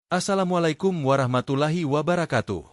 Assalamualaikum warahmatullahi wabarakatuh.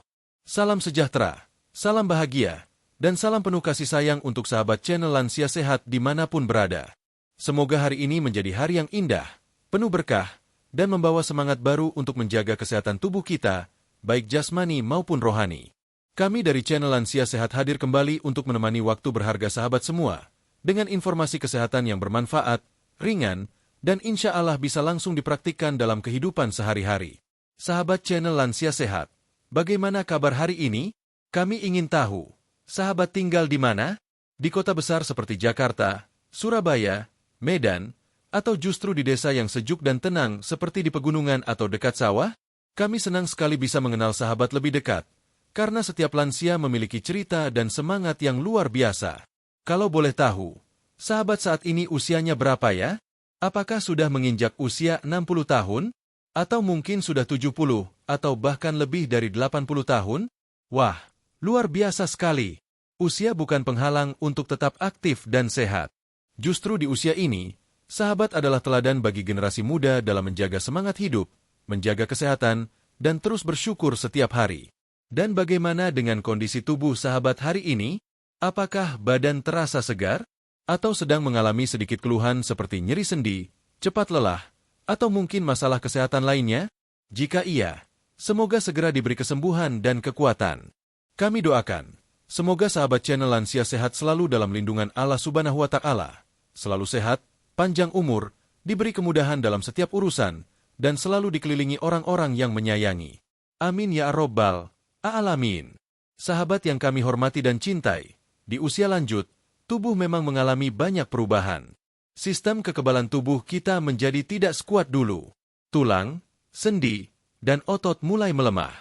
Salam sejahtera, salam bahagia, dan salam penuh kasih sayang untuk sahabat channel Lansia Sehat dimanapun berada. Semoga hari ini menjadi hari yang indah, penuh berkah, dan membawa semangat baru untuk menjaga kesehatan tubuh kita, baik jasmani maupun rohani. Kami dari channel Lansia Sehat hadir kembali untuk menemani waktu berharga sahabat semua, dengan informasi kesehatan yang bermanfaat, ringan, dan insya Allah bisa langsung dipraktikkan dalam kehidupan sehari-hari. Sahabat channel Lansia Sehat, bagaimana kabar hari ini? Kami ingin tahu, sahabat tinggal di mana? Di kota besar seperti Jakarta, Surabaya, Medan, atau justru di desa yang sejuk dan tenang seperti di pegunungan atau dekat sawah? Kami senang sekali bisa mengenal sahabat lebih dekat, karena setiap lansia memiliki cerita dan semangat yang luar biasa. Kalau boleh tahu, sahabat saat ini usianya berapa ya? Apakah sudah menginjak usia 60 tahun? Atau mungkin sudah 70, atau bahkan lebih dari 80 tahun? Wah, luar biasa sekali. Usia bukan penghalang untuk tetap aktif dan sehat. Justru di usia ini, sahabat adalah teladan bagi generasi muda dalam menjaga semangat hidup, menjaga kesehatan, dan terus bersyukur setiap hari. Dan bagaimana dengan kondisi tubuh sahabat hari ini? Apakah badan terasa segar? Atau sedang mengalami sedikit keluhan seperti nyeri sendi, cepat lelah, atau mungkin masalah kesehatan lainnya? Jika iya, semoga segera diberi kesembuhan dan kekuatan. Kami doakan, semoga sahabat channel Lansia Sehat selalu dalam lindungan Allah Subhanahu wa Ta'ala, selalu sehat, panjang umur, diberi kemudahan dalam setiap urusan, dan selalu dikelilingi orang-orang yang menyayangi. Amin ya Rabbal Alamin. Sahabat yang kami hormati dan cintai, di usia lanjut, tubuh memang mengalami banyak perubahan. Sistem kekebalan tubuh kita menjadi tidak sekuat dulu. Tulang, sendi, dan otot mulai melemah.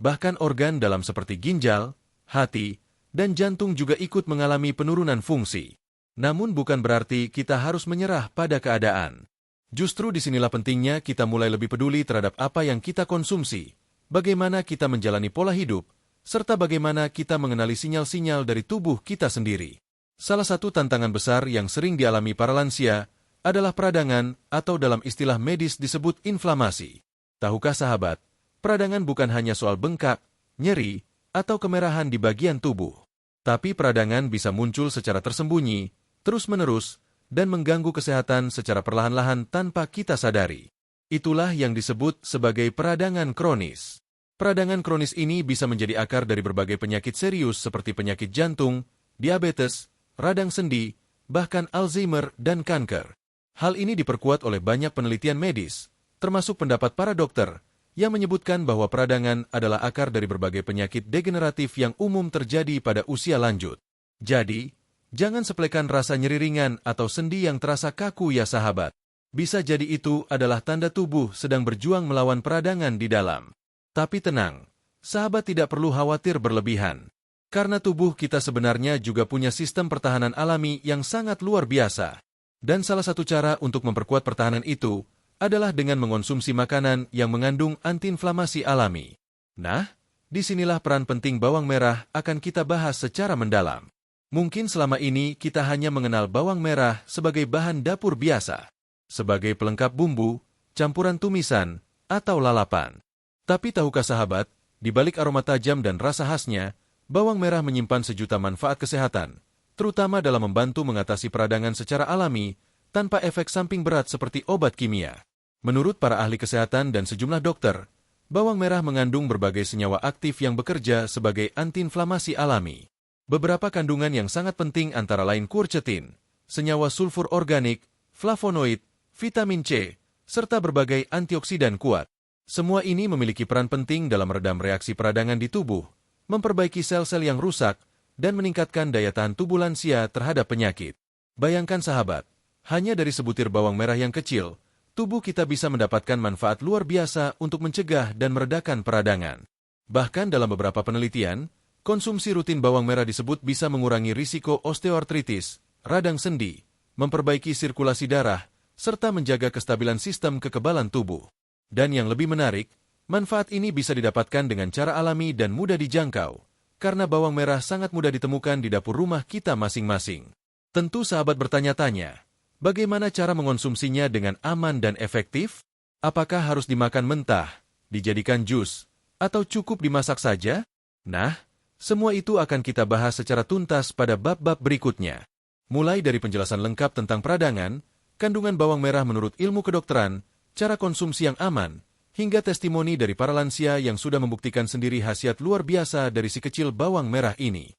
Bahkan organ dalam seperti ginjal, hati, dan jantung juga ikut mengalami penurunan fungsi. Namun bukan berarti kita harus menyerah pada keadaan. Justru disinilah pentingnya kita mulai lebih peduli terhadap apa yang kita konsumsi, bagaimana kita menjalani pola hidup, serta bagaimana kita mengenali sinyal-sinyal dari tubuh kita sendiri. Salah satu tantangan besar yang sering dialami para lansia adalah peradangan atau dalam istilah medis disebut inflamasi. Tahukah sahabat, peradangan bukan hanya soal bengkak, nyeri, atau kemerahan di bagian tubuh. Tapi peradangan bisa muncul secara tersembunyi, terus-menerus, dan mengganggu kesehatan secara perlahan-lahan tanpa kita sadari. Itulah yang disebut sebagai peradangan kronis. Peradangan kronis ini bisa menjadi akar dari berbagai penyakit serius seperti penyakit jantung, diabetes, radang sendi, bahkan Alzheimer dan kanker. Hal ini diperkuat oleh banyak penelitian medis, termasuk pendapat para dokter, yang menyebutkan bahwa peradangan adalah akar dari berbagai penyakit degeneratif yang umum terjadi pada usia lanjut. Jadi, jangan sepelekan rasa nyeri ringan atau sendi yang terasa kaku ya sahabat. Bisa jadi itu adalah tanda tubuh sedang berjuang melawan peradangan di dalam. Tapi tenang, sahabat tidak perlu khawatir berlebihan. Karena tubuh kita sebenarnya juga punya sistem pertahanan alami yang sangat luar biasa. Dan salah satu cara untuk memperkuat pertahanan itu adalah dengan mengonsumsi makanan yang mengandung antiinflamasi alami. Nah, disinilah peran penting bawang merah akan kita bahas secara mendalam. Mungkin selama ini kita hanya mengenal bawang merah sebagai bahan dapur biasa, sebagai pelengkap bumbu, campuran tumisan, atau lalapan. Tapi tahukah sahabat, di balik aroma tajam dan rasa khasnya, bawang merah menyimpan sejuta manfaat kesehatan, terutama dalam membantu mengatasi peradangan secara alami tanpa efek samping berat seperti obat kimia. Menurut para ahli kesehatan dan sejumlah dokter, bawang merah mengandung berbagai senyawa aktif yang bekerja sebagai antiinflamasi alami. Beberapa kandungan yang sangat penting antara lain quercetin, senyawa sulfur organik, flavonoid, vitamin C, serta berbagai antioksidan kuat. Semua ini memiliki peran penting dalam meredam reaksi peradangan di tubuh, memperbaiki sel-sel yang rusak, dan meningkatkan daya tahan tubuh lansia terhadap penyakit. Bayangkan sahabat, hanya dari sebutir bawang merah yang kecil, tubuh kita bisa mendapatkan manfaat luar biasa untuk mencegah dan meredakan peradangan. Bahkan dalam beberapa penelitian, konsumsi rutin bawang merah disebut bisa mengurangi risiko osteoartritis, radang sendi, memperbaiki sirkulasi darah, serta menjaga kestabilan sistem kekebalan tubuh. Dan yang lebih menarik, manfaat ini bisa didapatkan dengan cara alami dan mudah dijangkau, karena bawang merah sangat mudah ditemukan di dapur rumah kita masing-masing. Tentu sahabat bertanya-tanya, bagaimana cara mengonsumsinya dengan aman dan efektif? Apakah harus dimakan mentah, dijadikan jus, atau cukup dimasak saja? Nah, semua itu akan kita bahas secara tuntas pada bab-bab berikutnya. Mulai dari penjelasan lengkap tentang peradangan, kandungan bawang merah menurut ilmu kedokteran, cara konsumsi yang aman, hingga testimoni dari para lansia yang sudah membuktikan sendiri khasiat luar biasa dari si kecil bawang merah ini.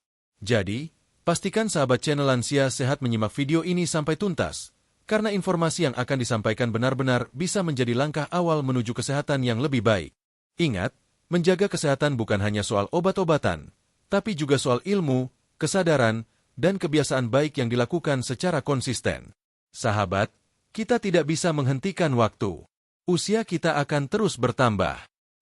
Jadi, pastikan sahabat channel Lansia Sehat menyimak video ini sampai tuntas, karena informasi yang akan disampaikan benar-benar bisa menjadi langkah awal menuju kesehatan yang lebih baik. Ingat, menjaga kesehatan bukan hanya soal obat-obatan, tapi juga soal ilmu, kesadaran, dan kebiasaan baik yang dilakukan secara konsisten. Sahabat, kita tidak bisa menghentikan waktu. Usia kita akan terus bertambah.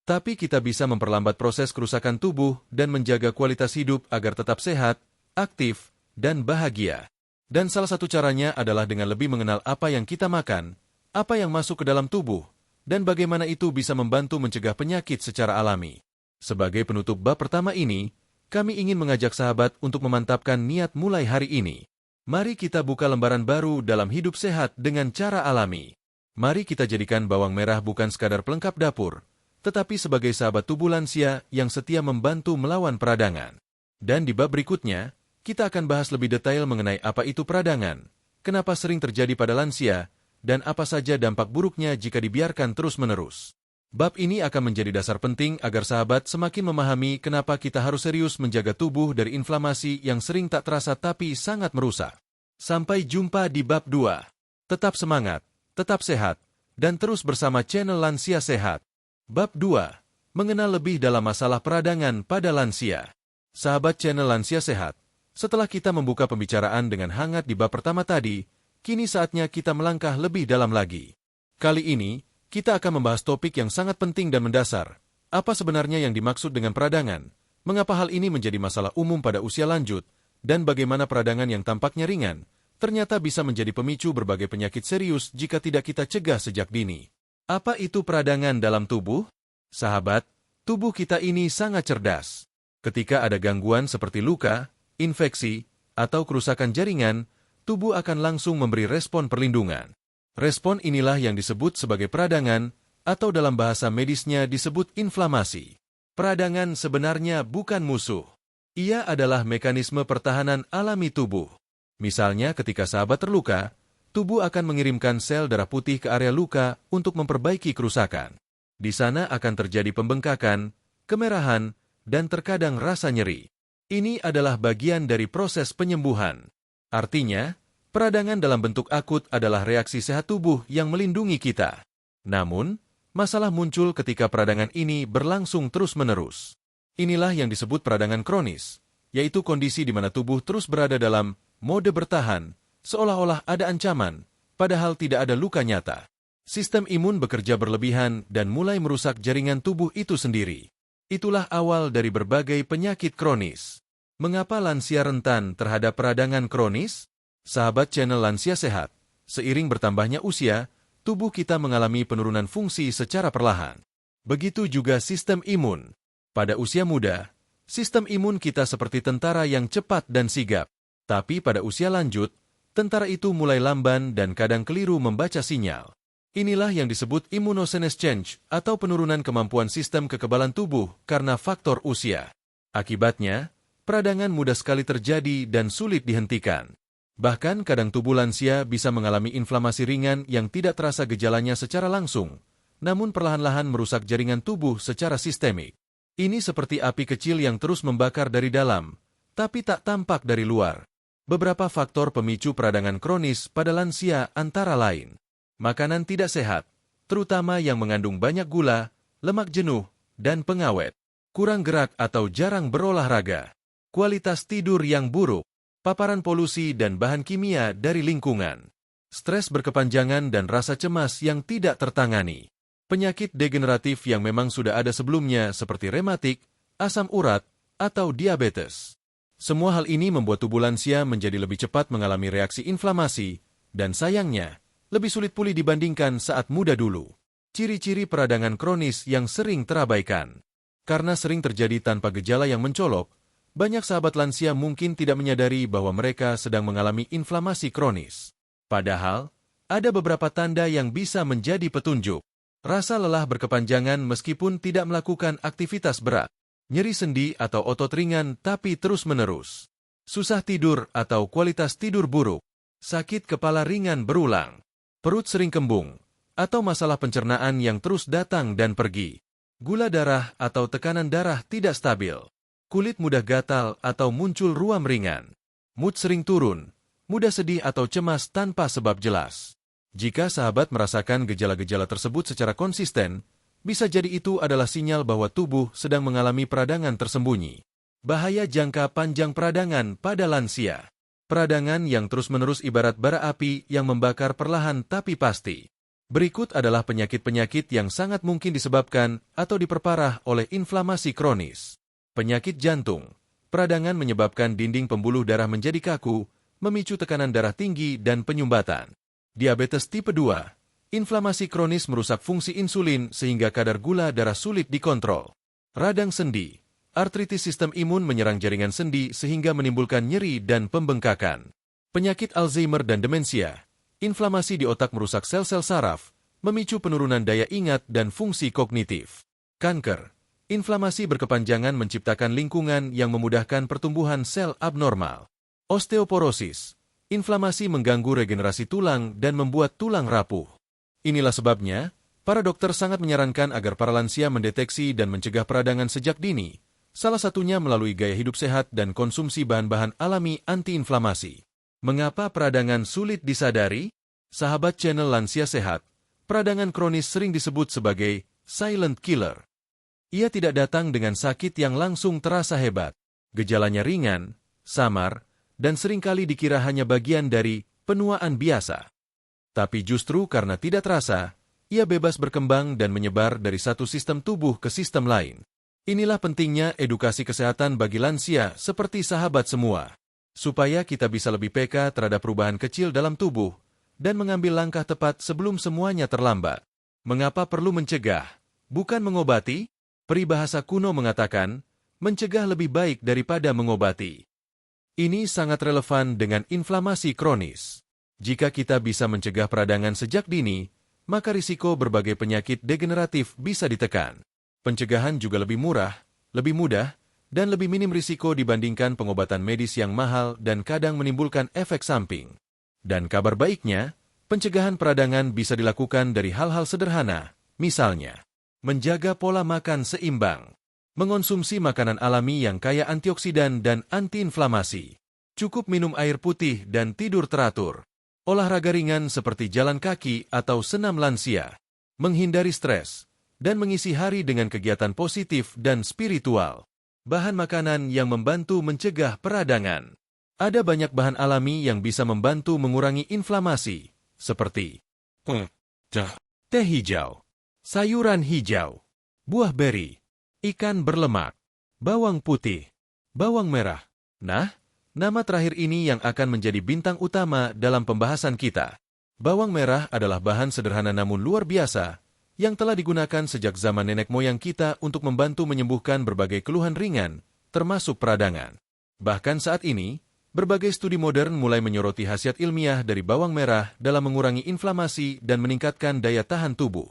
Tapi kita bisa memperlambat proses kerusakan tubuh dan menjaga kualitas hidup agar tetap sehat, aktif, dan bahagia. Dan salah satu caranya adalah dengan lebih mengenal apa yang kita makan, apa yang masuk ke dalam tubuh, dan bagaimana itu bisa membantu mencegah penyakit secara alami. Sebagai penutup bab pertama ini, kami ingin mengajak sahabat untuk memantapkan niat mulai hari ini. Mari kita buka lembaran baru dalam hidup sehat dengan cara alami. Mari kita jadikan bawang merah bukan sekadar pelengkap dapur, tetapi sebagai sahabat tubuh lansia yang setia membantu melawan peradangan. Dan di bab berikutnya, kita akan bahas lebih detail mengenai apa itu peradangan, kenapa sering terjadi pada lansia, dan apa saja dampak buruknya jika dibiarkan terus-menerus. Bab ini akan menjadi dasar penting agar sahabat semakin memahami kenapa kita harus serius menjaga tubuh dari inflamasi yang sering tak terasa tapi sangat merusak. Sampai jumpa di bab 2. Tetap semangat, tetap sehat, dan terus bersama channel Lansia Sehat. Bab 2. Mengenal lebih dalam masalah peradangan pada lansia. Sahabat channel Lansia Sehat, setelah kita membuka pembicaraan dengan hangat di bab pertama tadi, kini saatnya kita melangkah lebih dalam lagi. Kali ini, kita akan membahas topik yang sangat penting dan mendasar. Apa sebenarnya yang dimaksud dengan peradangan? Mengapa hal ini menjadi masalah umum pada usia lanjut? Dan bagaimana peradangan yang tampaknya ringan ternyata bisa menjadi pemicu berbagai penyakit serius jika tidak kita cegah sejak dini. Apa itu peradangan dalam tubuh? Sahabat, tubuh kita ini sangat cerdas. Ketika ada gangguan seperti luka, infeksi, atau kerusakan jaringan, tubuh akan langsung memberi respon perlindungan. Respon inilah yang disebut sebagai peradangan, atau dalam bahasa medisnya disebut inflamasi. Peradangan sebenarnya bukan musuh. Ia adalah mekanisme pertahanan alami tubuh. Misalnya ketika sahabat terluka, tubuh akan mengirimkan sel darah putih ke area luka untuk memperbaiki kerusakan. Di sana akan terjadi pembengkakan, kemerahan, dan terkadang rasa nyeri. Ini adalah bagian dari proses penyembuhan. Artinya, peradangan dalam bentuk akut adalah reaksi sehat tubuh yang melindungi kita. Namun, masalah muncul ketika peradangan ini berlangsung terus-menerus. Inilah yang disebut peradangan kronis, yaitu kondisi di mana tubuh terus berada dalam mode bertahan, seolah-olah ada ancaman, padahal tidak ada luka nyata. Sistem imun bekerja berlebihan dan mulai merusak jaringan tubuh itu sendiri. Itulah awal dari berbagai penyakit kronis. Mengapa lansia rentan terhadap peradangan kronis? Sahabat channel Lansia Sehat, seiring bertambahnya usia, tubuh kita mengalami penurunan fungsi secara perlahan. Begitu juga sistem imun. Pada usia muda, sistem imun kita seperti tentara yang cepat dan sigap. Tapi pada usia lanjut, tentara itu mulai lamban dan kadang keliru membaca sinyal. Inilah yang disebut immunosenescence change atau penurunan kemampuan sistem kekebalan tubuh karena faktor usia. Akibatnya, peradangan mudah sekali terjadi dan sulit dihentikan. Bahkan kadang tubuh lansia bisa mengalami inflamasi ringan yang tidak terasa gejalanya secara langsung, namun perlahan-lahan merusak jaringan tubuh secara sistemik. Ini seperti api kecil yang terus membakar dari dalam, tapi tak tampak dari luar. Beberapa faktor pemicu peradangan kronis pada lansia antara lain: makanan tidak sehat, terutama yang mengandung banyak gula, lemak jenuh, dan pengawet; kurang gerak atau jarang berolahraga; kualitas tidur yang buruk; paparan polusi dan bahan kimia dari lingkungan; stres berkepanjangan dan rasa cemas yang tidak tertangani; penyakit degeneratif yang memang sudah ada sebelumnya seperti rematik, asam urat, atau diabetes. Semua hal ini membuat tubuh lansia menjadi lebih cepat mengalami reaksi inflamasi, dan sayangnya, lebih sulit pulih dibandingkan saat muda dulu. Ciri-ciri peradangan kronis yang sering terabaikan. Karena sering terjadi tanpa gejala yang mencolok, banyak sahabat lansia mungkin tidak menyadari bahwa mereka sedang mengalami inflamasi kronis. Padahal, ada beberapa tanda yang bisa menjadi petunjuk. Rasa lelah berkepanjangan meskipun tidak melakukan aktivitas berat. Nyeri sendi atau otot ringan tapi terus-menerus. Susah tidur atau kualitas tidur buruk. Sakit kepala ringan berulang. Perut sering kembung. Atau masalah pencernaan yang terus datang dan pergi. Gula darah atau tekanan darah tidak stabil. Kulit mudah gatal atau muncul ruam ringan. Mood sering turun. Mudah sedih atau cemas tanpa sebab jelas. Jika sahabat merasakan gejala-gejala tersebut secara konsisten, bisa jadi itu adalah sinyal bahwa tubuh sedang mengalami peradangan tersembunyi. Bahaya jangka panjang peradangan pada lansia. Peradangan yang terus-menerus ibarat bara api yang membakar perlahan tapi pasti. Berikut adalah penyakit-penyakit yang sangat mungkin disebabkan atau diperparah oleh inflamasi kronis. Penyakit jantung. Peradangan menyebabkan dinding pembuluh darah menjadi kaku, memicu tekanan darah tinggi dan penyumbatan. Diabetes tipe 2. Inflamasi kronis merusak fungsi insulin sehingga kadar gula darah sulit dikontrol. Radang sendi. Artritis sistem imun menyerang jaringan sendi sehingga menimbulkan nyeri dan pembengkakan. Penyakit Alzheimer dan demensia. Inflamasi di otak merusak sel-sel saraf, memicu penurunan daya ingat dan fungsi kognitif. Kanker. Inflamasi berkepanjangan menciptakan lingkungan yang memudahkan pertumbuhan sel abnormal. Osteoporosis. Inflamasi mengganggu regenerasi tulang dan membuat tulang rapuh. Inilah sebabnya, para dokter sangat menyarankan agar para lansia mendeteksi dan mencegah peradangan sejak dini, salah satunya melalui gaya hidup sehat dan konsumsi bahan-bahan alami antiinflamasi. Mengapa peradangan sulit disadari? Sahabat channel Lansia Sehat, peradangan kronis sering disebut sebagai silent killer. Ia tidak datang dengan sakit yang langsung terasa hebat. Gejalanya ringan, samar, dan seringkali dikira hanya bagian dari penuaan biasa. Tapi justru karena tidak terasa, ia bebas berkembang dan menyebar dari satu sistem tubuh ke sistem lain. Inilah pentingnya edukasi kesehatan bagi lansia seperti sahabat semua. Supaya kita bisa lebih peka terhadap perubahan kecil dalam tubuh dan mengambil langkah tepat sebelum semuanya terlambat. Mengapa perlu mencegah, bukan mengobati? Peribahasa kuno mengatakan, mencegah lebih baik daripada mengobati. Ini sangat relevan dengan inflamasi kronis. Jika kita bisa mencegah peradangan sejak dini, maka risiko berbagai penyakit degeneratif bisa ditekan. Pencegahan juga lebih murah, lebih mudah, dan lebih minim risiko dibandingkan pengobatan medis yang mahal dan kadang menimbulkan efek samping. Dan kabar baiknya, pencegahan peradangan bisa dilakukan dari hal-hal sederhana, misalnya, menjaga pola makan seimbang, mengonsumsi makanan alami yang kaya antioksidan dan antiinflamasi, cukup minum air putih dan tidur teratur, olahraga ringan seperti jalan kaki atau senam lansia, menghindari stres, dan mengisi hari dengan kegiatan positif dan spiritual. Bahan makanan yang membantu mencegah peradangan. Ada banyak bahan alami yang bisa membantu mengurangi inflamasi, seperti teh hijau, sayuran hijau, buah beri, ikan berlemak, bawang putih, bawang merah. Nah, nama terakhir ini yang akan menjadi bintang utama dalam pembahasan kita. Bawang merah adalah bahan sederhana namun luar biasa, yang telah digunakan sejak zaman nenek moyang kita untuk membantu menyembuhkan berbagai keluhan ringan, termasuk peradangan. Bahkan saat ini, berbagai studi modern mulai menyoroti khasiat ilmiah dari bawang merah dalam mengurangi inflamasi dan meningkatkan daya tahan tubuh.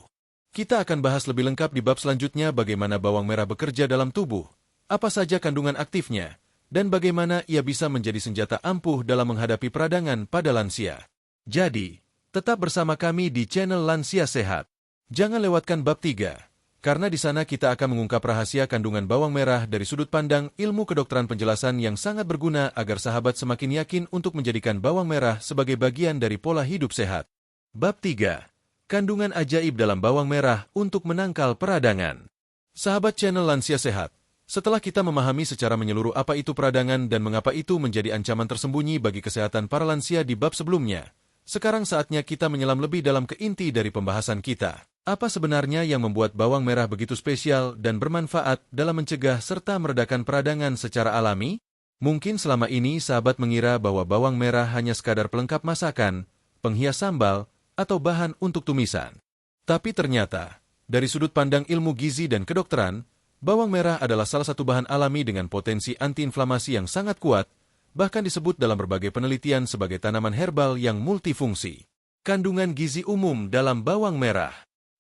Kita akan bahas lebih lengkap di bab selanjutnya bagaimana bawang merah bekerja dalam tubuh, apa saja kandungan aktifnya, dan bagaimana ia bisa menjadi senjata ampuh dalam menghadapi peradangan pada lansia. Jadi, tetap bersama kami di channel Lansia Sehat. Jangan lewatkan bab 3, karena di sana kita akan mengungkap rahasia kandungan bawang merah dari sudut pandang ilmu kedokteran penjelasan yang sangat berguna agar sahabat semakin yakin untuk menjadikan bawang merah sebagai bagian dari pola hidup sehat. Bab 3. Kandungan ajaib dalam bawang merah untuk menangkal peradangan. Sahabat channel Lansia Sehat, setelah kita memahami secara menyeluruh apa itu peradangan dan mengapa itu menjadi ancaman tersembunyi bagi kesehatan para lansia di bab sebelumnya, sekarang saatnya kita menyelam lebih dalam ke inti dari pembahasan kita. Apa sebenarnya yang membuat bawang merah begitu spesial dan bermanfaat dalam mencegah serta meredakan peradangan secara alami? Mungkin selama ini sahabat mengira bahwa bawang merah hanya sekadar pelengkap masakan, penghias sambal, atau bahan untuk tumisan. Tapi ternyata, dari sudut pandang ilmu gizi dan kedokteran, bawang merah adalah salah satu bahan alami dengan potensi antiinflamasi yang sangat kuat, bahkan disebut dalam berbagai penelitian sebagai tanaman herbal yang multifungsi. Kandungan gizi umum dalam bawang merah.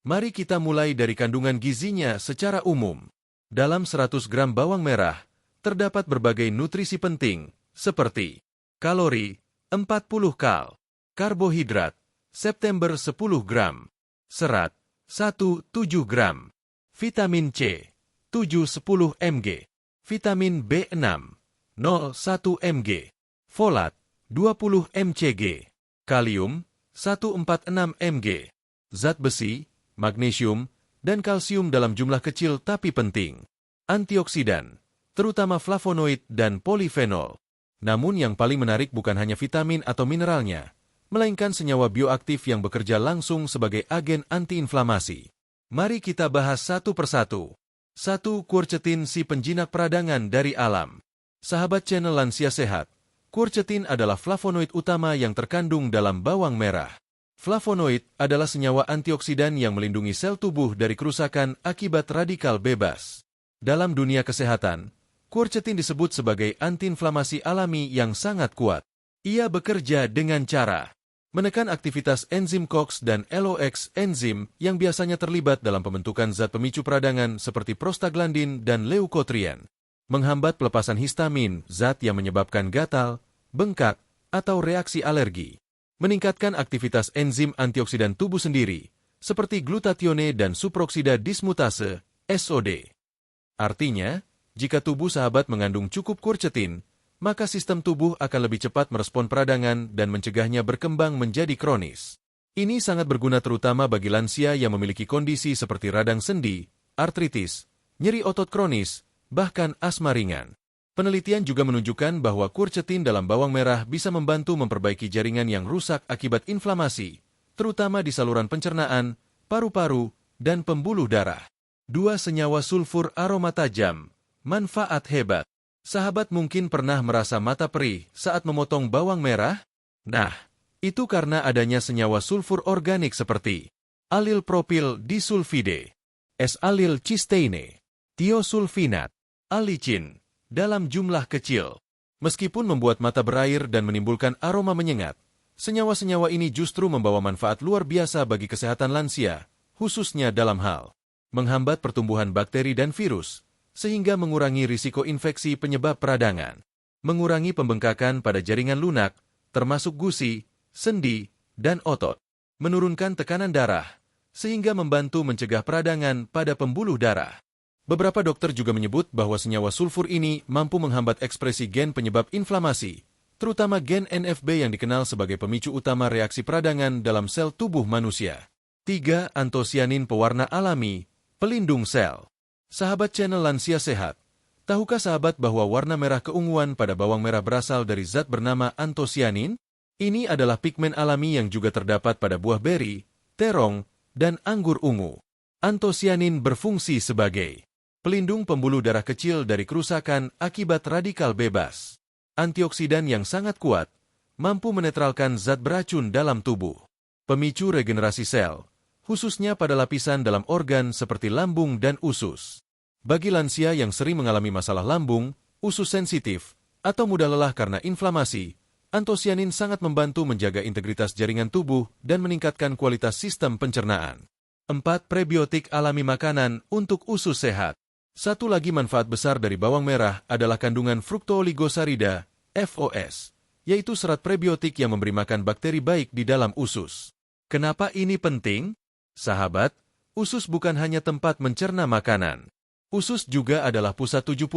Mari kita mulai dari kandungan gizinya secara umum. Dalam 100 gram bawang merah, terdapat berbagai nutrisi penting, seperti kalori, 40 kal, karbohidrat, September 10 gram, serat, 1,7 gram, vitamin C, 7,10 mg, vitamin B6, 0,1 mg, folat, 20 mcg, kalium, 146 mg, zat besi, magnesium, dan kalsium dalam jumlah kecil tapi penting, antioksidan, terutama flavonoid dan polifenol. Namun yang paling menarik bukan hanya vitamin atau mineralnya, melainkan senyawa bioaktif yang bekerja langsung sebagai agen antiinflamasi. Mari kita bahas satu persatu. 1. Quercetin, si penjinak peradangan dari alam. Sahabat channel Lansia Sehat, quercetin adalah flavonoid utama yang terkandung dalam bawang merah. Flavonoid adalah senyawa antioksidan yang melindungi sel tubuh dari kerusakan akibat radikal bebas. Dalam dunia kesehatan, quercetin disebut sebagai antiinflamasi alami yang sangat kuat. Ia bekerja dengan cara menekan aktivitas enzim COX dan LOX enzim yang biasanya terlibat dalam pembentukan zat pemicu peradangan seperti prostaglandin dan leukotrien, menghambat pelepasan histamin, zat yang menyebabkan gatal, bengkak, atau reaksi alergi, meningkatkan aktivitas enzim antioksidan tubuh sendiri, seperti glutatione dan suproksida dismutase, SOD. Artinya, jika tubuh sahabat mengandung cukup quercetin, maka sistem tubuh akan lebih cepat merespon peradangan dan mencegahnya berkembang menjadi kronis. Ini sangat berguna terutama bagi lansia yang memiliki kondisi seperti radang sendi, artritis, nyeri otot kronis, bahkan asma ringan. Penelitian juga menunjukkan bahwa quercetin dalam bawang merah bisa membantu memperbaiki jaringan yang rusak akibat inflamasi, terutama di saluran pencernaan, paru-paru, dan pembuluh darah. 2. Senyawa sulfur aroma tajam, manfaat hebat. Sahabat mungkin pernah merasa mata perih saat memotong bawang merah? Nah, itu karena adanya senyawa sulfur organik seperti alilpropil disulfide, S-alilcysteine, tiosulfinat, alicin, dalam jumlah kecil. Meskipun membuat mata berair dan menimbulkan aroma menyengat, senyawa-senyawa ini justru membawa manfaat luar biasa bagi kesehatan lansia, khususnya dalam hal menghambat pertumbuhan bakteri dan virus, sehingga mengurangi risiko infeksi penyebab peradangan, mengurangi pembengkakan pada jaringan lunak, termasuk gusi, sendi, dan otot, menurunkan tekanan darah, sehingga membantu mencegah peradangan pada pembuluh darah. Beberapa dokter juga menyebut bahwa senyawa sulfur ini mampu menghambat ekspresi gen penyebab inflamasi, terutama gen NFB yang dikenal sebagai pemicu utama reaksi peradangan dalam sel tubuh manusia. 3. Antosianin, pewarna alami, pelindung sel. Sahabat channel Lansia Sehat, tahukah sahabat bahwa warna merah keunguan pada bawang merah berasal dari zat bernama antosianin? Ini adalah pigmen alami yang juga terdapat pada buah beri, terong, dan anggur ungu. Antosianin berfungsi sebagai pelindung pembuluh darah kecil dari kerusakan akibat radikal bebas. Antioksidan yang sangat kuat, mampu menetralkan zat beracun dalam tubuh. Pemicu regenerasi sel, khususnya pada lapisan dalam organ seperti lambung dan usus. Bagi lansia yang sering mengalami masalah lambung, usus sensitif, atau mudah lelah karena inflamasi, antosianin sangat membantu menjaga integritas jaringan tubuh dan meningkatkan kualitas sistem pencernaan. 4. Prebiotik alami, makanan untuk usus sehat. Satu lagi manfaat besar dari bawang merah adalah kandungan fructooligosarida, FOS, yaitu serat prebiotik yang memberi makan bakteri baik di dalam usus. Kenapa ini penting? Sahabat, usus bukan hanya tempat mencerna makanan. Usus juga adalah pusat 70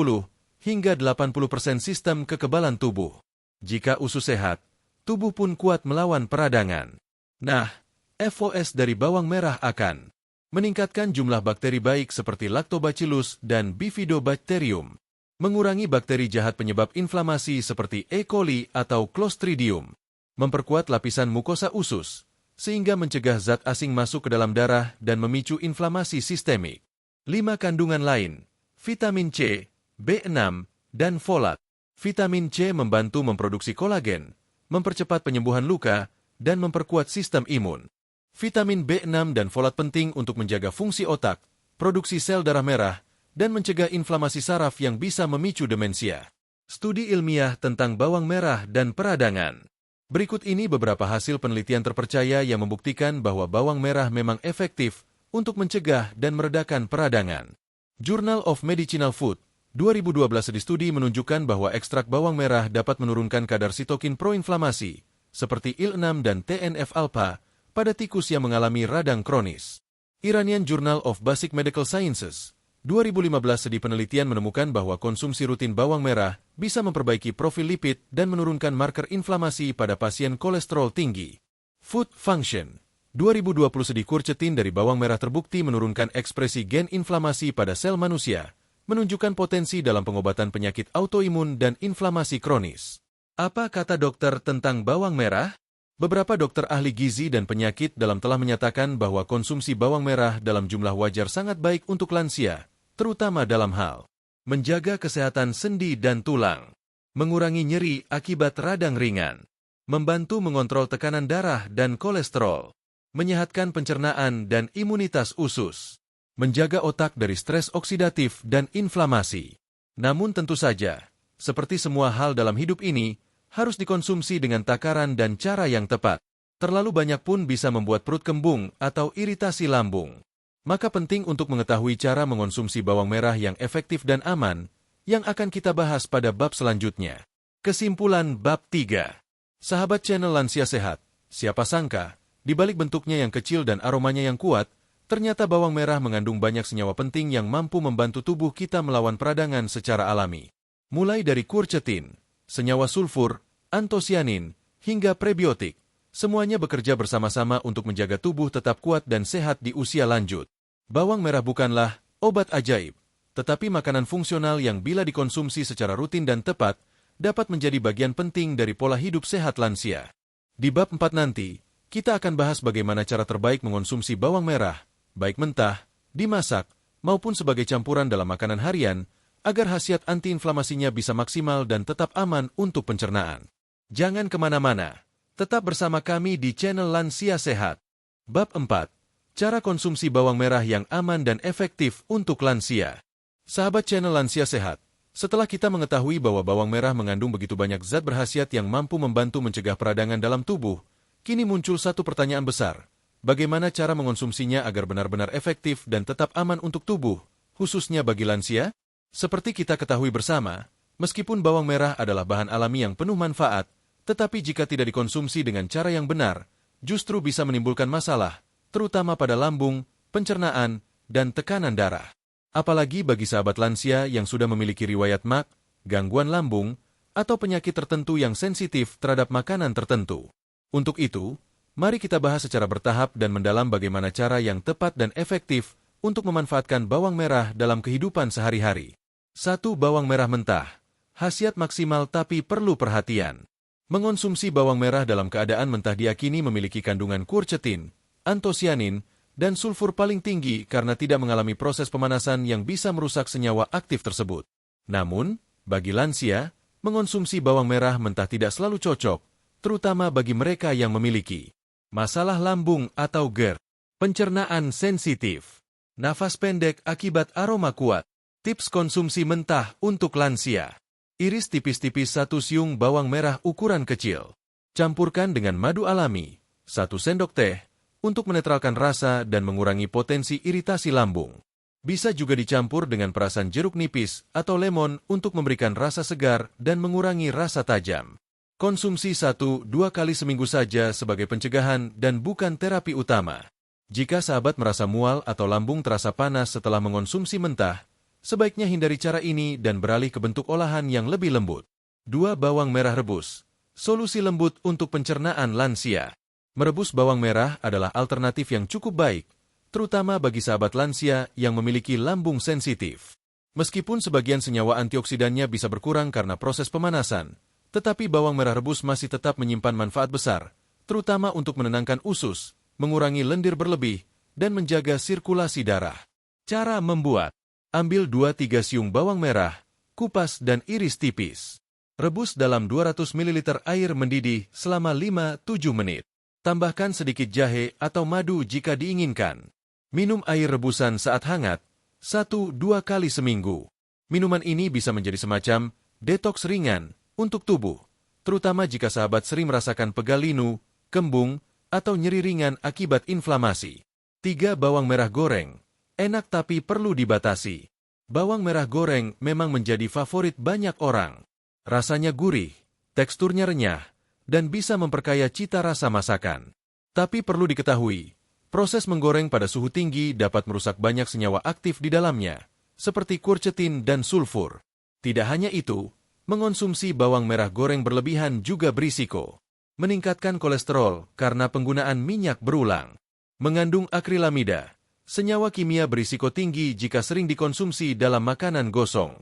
hingga 80% sistem kekebalan tubuh. Jika usus sehat, tubuh pun kuat melawan peradangan. Nah, FOS dari bawang merah akan meningkatkan jumlah bakteri baik seperti Lactobacillus dan Bifidobacterium, mengurangi bakteri jahat penyebab inflamasi seperti E. coli atau Clostridium, memperkuat lapisan mukosa usus, sehingga mencegah zat asing masuk ke dalam darah dan memicu inflamasi sistemik. 5. Kandungan lain, vitamin C, B6, dan folat. Vitamin C membantu memproduksi kolagen, mempercepat penyembuhan luka, dan memperkuat sistem imun. Vitamin B6 dan folat penting untuk menjaga fungsi otak, produksi sel darah merah, dan mencegah inflamasi saraf yang bisa memicu demensia. Studi ilmiah tentang bawang merah dan peradangan. Berikut ini beberapa hasil penelitian terpercaya yang membuktikan bahwa bawang merah memang efektif untuk mencegah dan meredakan peradangan. Journal of Medicinal Food 2012 studi menunjukkan bahwa ekstrak bawang merah dapat menurunkan kadar sitokin proinflamasi, seperti IL-6 dan TNF-alpha, pada tikus yang mengalami radang kronis. Iranian Journal of Basic Medical Sciences 2015 studi penelitian menemukan bahwa konsumsi rutin bawang merah bisa memperbaiki profil lipid dan menurunkan marker inflamasi pada pasien kolesterol tinggi. Food Function 2020 studi quercetin dari bawang merah terbukti menurunkan ekspresi gen inflamasi pada sel manusia, menunjukkan potensi dalam pengobatan penyakit autoimun dan inflamasi kronis. Apa kata dokter tentang bawang merah? Beberapa dokter ahli gizi dan penyakit dalam telah menyatakan bahwa konsumsi bawang merah dalam jumlah wajar sangat baik untuk lansia, terutama dalam hal menjaga kesehatan sendi dan tulang, mengurangi nyeri akibat radang ringan, membantu mengontrol tekanan darah dan kolesterol, menyehatkan pencernaan dan imunitas usus, menjaga otak dari stres oksidatif dan inflamasi. Namun tentu saja, seperti semua hal dalam hidup ini, harus dikonsumsi dengan takaran dan cara yang tepat. Terlalu banyak pun bisa membuat perut kembung atau iritasi lambung. Maka penting untuk mengetahui cara mengonsumsi bawang merah yang efektif dan aman, yang akan kita bahas pada bab selanjutnya. Kesimpulan bab 3. Sahabat channel Lansia Sehat, siapa sangka, di balik bentuknya yang kecil dan aromanya yang kuat, ternyata bawang merah mengandung banyak senyawa penting yang mampu membantu tubuh kita melawan peradangan secara alami. Mulai dari quercetin, senyawa sulfur, antosianin, hingga prebiotik, semuanya bekerja bersama-sama untuk menjaga tubuh tetap kuat dan sehat di usia lanjut. Bawang merah bukanlah obat ajaib, tetapi makanan fungsional yang bila dikonsumsi secara rutin dan tepat, dapat menjadi bagian penting dari pola hidup sehat lansia. Di bab 4 nanti, kita akan bahas bagaimana cara terbaik mengonsumsi bawang merah, baik mentah, dimasak, maupun sebagai campuran dalam makanan harian, agar khasiat antiinflamasinya bisa maksimal dan tetap aman untuk pencernaan. Jangan kemana-mana, tetap bersama kami di channel Lansia Sehat. Bab 4. Cara konsumsi bawang merah yang aman dan efektif untuk lansia. Sahabat channel Lansia Sehat, setelah kita mengetahui bahwa bawang merah mengandung begitu banyak zat berkhasiat yang mampu membantu mencegah peradangan dalam tubuh, kini muncul satu pertanyaan besar. Bagaimana cara mengonsumsinya agar benar-benar efektif dan tetap aman untuk tubuh, khususnya bagi lansia? Seperti kita ketahui bersama, meskipun bawang merah adalah bahan alami yang penuh manfaat, tetapi jika tidak dikonsumsi dengan cara yang benar, justru bisa menimbulkan masalah, terutama pada lambung, pencernaan, dan tekanan darah. Apalagi bagi sahabat lansia yang sudah memiliki riwayat MAC, gangguan lambung, atau penyakit tertentu yang sensitif terhadap makanan tertentu. Untuk itu, mari kita bahas secara bertahap dan mendalam bagaimana cara yang tepat dan efektif untuk memanfaatkan bawang merah dalam kehidupan sehari-hari. 1. Bawang merah mentah. Khasiat maksimal tapi perlu perhatian. Mengonsumsi bawang merah dalam keadaan mentah diyakini memiliki kandungan quercetin, antosianin, dan sulfur paling tinggi karena tidak mengalami proses pemanasan yang bisa merusak senyawa aktif tersebut. Namun, bagi lansia, mengonsumsi bawang merah mentah tidak selalu cocok, terutama bagi mereka yang memiliki masalah lambung atau GERD, pencernaan sensitif, nafas pendek akibat aroma kuat. Tips konsumsi mentah untuk lansia. Iris tipis-tipis 1 siung bawang merah ukuran kecil. Campurkan dengan madu alami, 1 sendok teh, untuk menetralkan rasa dan mengurangi potensi iritasi lambung. Bisa juga dicampur dengan perasan jeruk nipis atau lemon untuk memberikan rasa segar dan mengurangi rasa tajam. Konsumsi 1-2 kali seminggu saja sebagai pencegahan dan bukan terapi utama. Jika sahabat merasa mual atau lambung terasa panas setelah mengonsumsi mentah, sebaiknya hindari cara ini dan beralih ke bentuk olahan yang lebih lembut. 2. Bawang merah rebus. Solusi lembut untuk pencernaan lansia. Merebus bawang merah adalah alternatif yang cukup baik, terutama bagi sahabat lansia yang memiliki lambung sensitif. Meskipun sebagian senyawa antioksidannya bisa berkurang karena proses pemanasan, tetapi bawang merah rebus masih tetap menyimpan manfaat besar, terutama untuk menenangkan usus, mengurangi lendir berlebih, dan menjaga sirkulasi darah. Cara membuat. Ambil 2-3 siung bawang merah, kupas dan iris tipis. Rebus dalam 200 ml air mendidih selama 5-7 menit. Tambahkan sedikit jahe atau madu jika diinginkan. Minum air rebusan saat hangat, 1-2 kali seminggu. Minuman ini bisa menjadi semacam detoks ringan untuk tubuh, terutama jika sahabat sering merasakan pegal linu, kembung, atau nyeri ringan akibat inflamasi. 3. Bawang merah goreng. Enak tapi perlu dibatasi. Bawang merah goreng memang menjadi favorit banyak orang. Rasanya gurih, teksturnya renyah, dan bisa memperkaya cita rasa masakan. Tapi perlu diketahui, proses menggoreng pada suhu tinggi dapat merusak banyak senyawa aktif di dalamnya, seperti quercetin dan sulfur. Tidak hanya itu, mengonsumsi bawang merah goreng berlebihan juga berisiko meningkatkan kolesterol karena penggunaan minyak berulang. Mengandung akrilamida, senyawa kimia berisiko tinggi jika sering dikonsumsi dalam makanan gosong.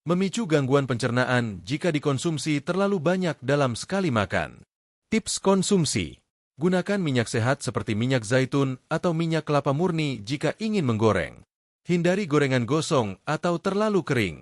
Memicu gangguan pencernaan jika dikonsumsi terlalu banyak dalam sekali makan. Tips konsumsi: gunakan minyak sehat seperti minyak zaitun atau minyak kelapa murni jika ingin menggoreng. Hindari gorengan gosong atau terlalu kering.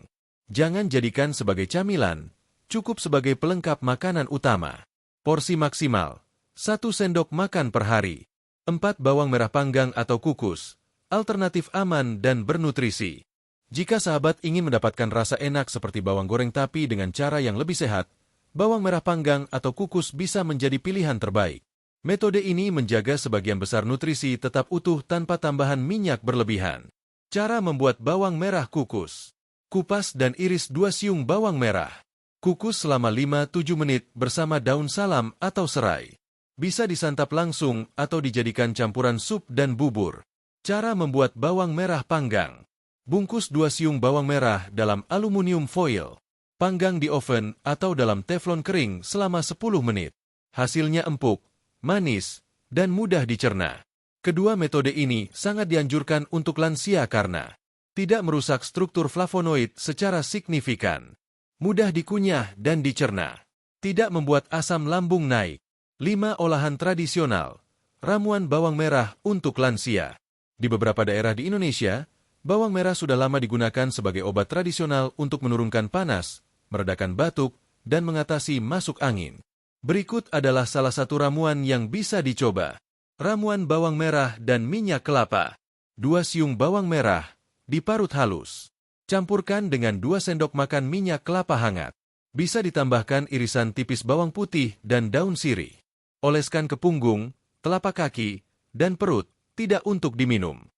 Jangan jadikan sebagai camilan, cukup sebagai pelengkap makanan utama. Porsi maksimal: 1 sendok makan per hari. 4. Bawang merah panggang atau kukus, alternatif aman dan bernutrisi. Jika sahabat ingin mendapatkan rasa enak seperti bawang goreng tapi dengan cara yang lebih sehat, bawang merah panggang atau kukus bisa menjadi pilihan terbaik. Metode ini menjaga sebagian besar nutrisi tetap utuh tanpa tambahan minyak berlebihan. Cara membuat bawang merah kukus: kupas dan iris 2 siung bawang merah. Kukus selama 5-7 menit bersama daun salam atau serai. Bisa disantap langsung atau dijadikan campuran sup dan bubur. Cara membuat bawang merah panggang: bungkus 2 siung bawang merah dalam aluminium foil. Panggang di oven atau dalam teflon kering selama 10 menit. Hasilnya empuk, manis, dan mudah dicerna. Kedua metode ini sangat dianjurkan untuk lansia karena tidak merusak struktur flavonoid secara signifikan, mudah dikunyah dan dicerna, tidak membuat asam lambung naik. 5. Olahan tradisional. Ramuan bawang merah untuk lansia. Di beberapa daerah di Indonesia, bawang merah sudah lama digunakan sebagai obat tradisional untuk menurunkan panas, meredakan batuk, dan mengatasi masuk angin. Berikut adalah salah satu ramuan yang bisa dicoba. Ramuan bawang merah dan minyak kelapa. 2 siung bawang merah, diparut halus. Campurkan dengan 2 sendok makan minyak kelapa hangat. Bisa ditambahkan irisan tipis bawang putih dan daun sirih. Oleskan ke punggung, telapak kaki, dan perut, tidak untuk diminum.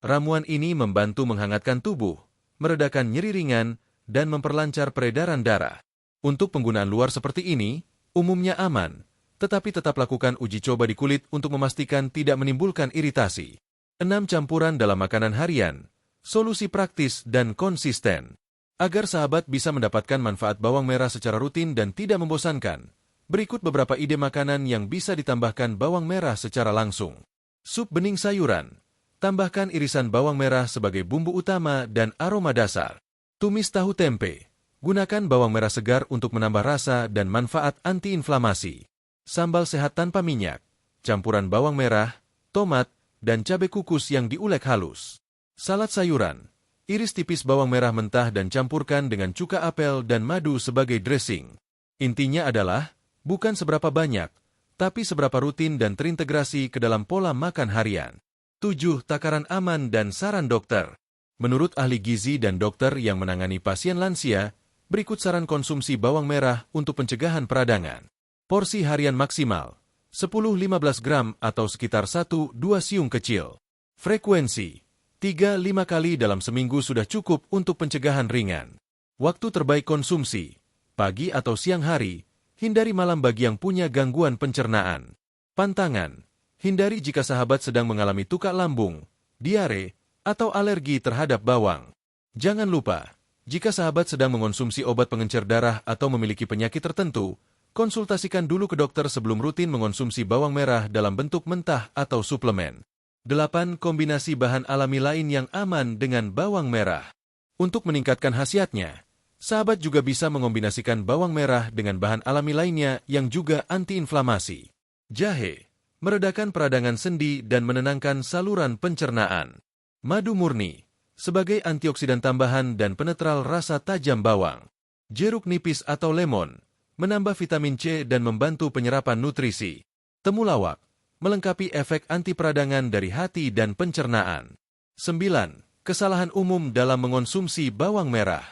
Ramuan ini membantu menghangatkan tubuh, meredakan nyeri ringan, dan memperlancar peredaran darah. Untuk penggunaan luar seperti ini, umumnya aman, tetapi tetap lakukan uji coba di kulit untuk memastikan tidak menimbulkan iritasi. 6. Campuran dalam makanan harian. Solusi praktis dan konsisten. Agar sahabat bisa mendapatkan manfaat bawang merah secara rutin dan tidak membosankan, berikut beberapa ide makanan yang bisa ditambahkan bawang merah secara langsung. Sup bening sayuran. Tambahkan irisan bawang merah sebagai bumbu utama dan aroma dasar. Tumis tahu tempe. Gunakan bawang merah segar untuk menambah rasa dan manfaat antiinflamasi. Sambal sehat tanpa minyak. Campuran bawang merah, tomat, dan cabai kukus yang diulek halus. Salad sayuran. Iris tipis bawang merah mentah dan campurkan dengan cuka apel dan madu sebagai dressing. Intinya adalah bukan seberapa banyak, tapi seberapa rutin dan terintegrasi ke dalam pola makan harian. 7. Takaran aman dan saran dokter. Menurut ahli gizi dan dokter yang menangani pasien lansia, berikut saran konsumsi bawang merah untuk pencegahan peradangan. Porsi harian maksimal 10-15 gram atau sekitar 1-2 siung kecil. Frekuensi 3-5 kali dalam seminggu sudah cukup untuk pencegahan ringan. Waktu terbaik konsumsi pagi atau siang hari. Hindari malam bagi yang punya gangguan pencernaan. Pantangan: hindari jika sahabat sedang mengalami tukak lambung, diare, atau alergi terhadap bawang. Jangan lupa, jika sahabat sedang mengonsumsi obat pengencer darah atau memiliki penyakit tertentu, konsultasikan dulu ke dokter sebelum rutin mengonsumsi bawang merah dalam bentuk mentah atau suplemen. 8. Kombinasi bahan alami lain yang aman dengan bawang merah. Untuk meningkatkan khasiatnya, sahabat juga bisa mengombinasikan bawang merah dengan bahan alami lainnya yang juga antiinflamasi. Jahe, meredakan peradangan sendi dan menenangkan saluran pencernaan. Madu murni, sebagai antioksidan tambahan dan penetral rasa tajam bawang. Jeruk nipis atau lemon, menambah vitamin C dan membantu penyerapan nutrisi. Temulawak, melengkapi efek anti peradangan dari hati dan pencernaan. 9. Kesalahan umum dalam mengonsumsi bawang merah.